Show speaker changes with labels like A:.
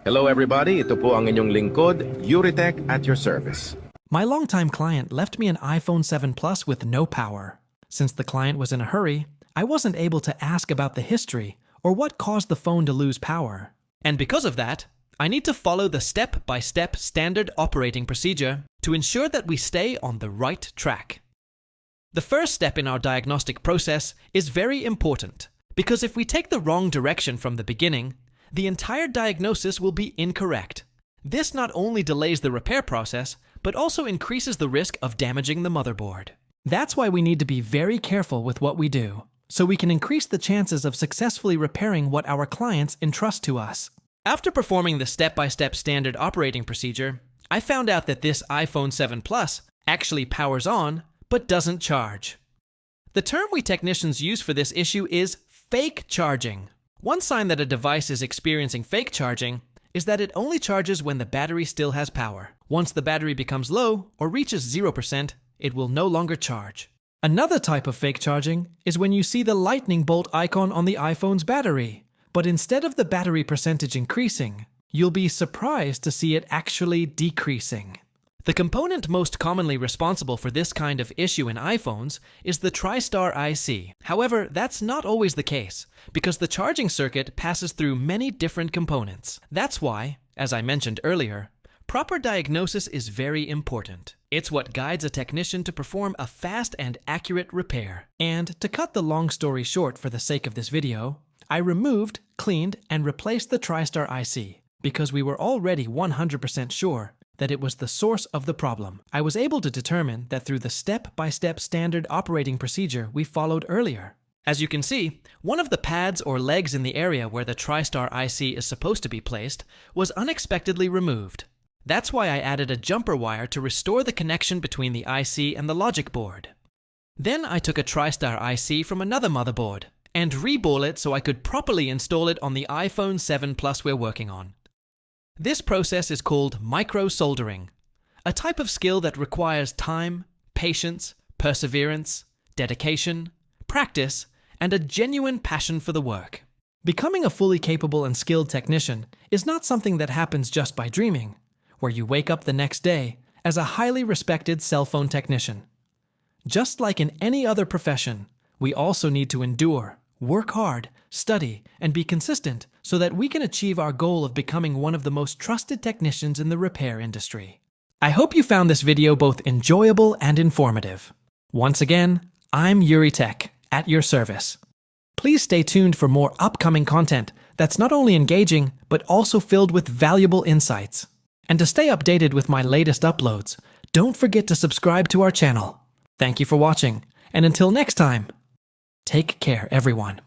A: Hello everybody, ito po ang inyong lingkod, Yuritech at your service.
B: My longtime client left me an iPhone 7 Plus with no power. Since the client was in a hurry, I wasn't able to ask about the history or what caused the phone to lose power. And because of that, I need to follow the step-by-step standard operating procedure to ensure that we stay on the right track. The first step in our diagnostic process is very important because if we take the wrong direction from the beginning, the entire diagnosis will be incorrect. This not only delays the repair process, but also increases the risk of damaging the motherboard. That's why we need to be very careful with what we do, so we can increase the chances of successfully repairing what our clients entrust to us. After performing the step-by-step standard operating procedure, I found out that this iPhone 7 Plus actually powers on, but doesn't charge. The term we technicians use for this issue is fake charging. One sign that a device is experiencing fake charging is that it only charges when the battery still has power. Once the battery becomes low or reaches 0%, it will no longer charge. Another type of fake charging is when you see the lightning bolt icon on the iPhone's battery, but instead of the battery percentage increasing, you'll be surprised to see it actually decreasing. The component most commonly responsible for this kind of issue in iPhones is the TriStar IC. However, that's not always the case, because the charging circuit passes through many different components. That's why, as I mentioned earlier, proper diagnosis is very important. It's what guides a technician to perform a fast and accurate repair. And to cut the long story short for the sake of this video, I removed, cleaned, and replaced the TriStar IC, because we were already 100% sure that it was the source of the problem. I was able to determine that through the step-by-step standard operating procedure we followed earlier. As you can see, one of the pads or legs in the area where the TriStar IC is supposed to be placed was unexpectedly removed. That's why I added a jumper wire to restore the connection between the IC and the logic board. Then I took a TriStar IC from another motherboard and reball it so I could properly install it on the iPhone 7 Plus we're working on. This process is called micro-soldering, a type of skill that requires time, patience, perseverance, dedication, practice, and a genuine passion for the work. Becoming a fully capable and skilled technician is not something that happens just by dreaming, where you wake up the next day as a highly respected cell phone technician. Just like in any other profession, we also need to endure, work hard, study, and be consistent so that we can achieve our goal of becoming one of the most trusted technicians in the repair industry. I hope you found this video both enjoyable and informative. Once again, I'm Yuritech, at your service. Please stay tuned for more upcoming content that's not only engaging, but also filled with valuable insights. And to stay updated with my latest uploads, don't forget to subscribe to our channel. Thank you for watching, and until next time, take care, everyone.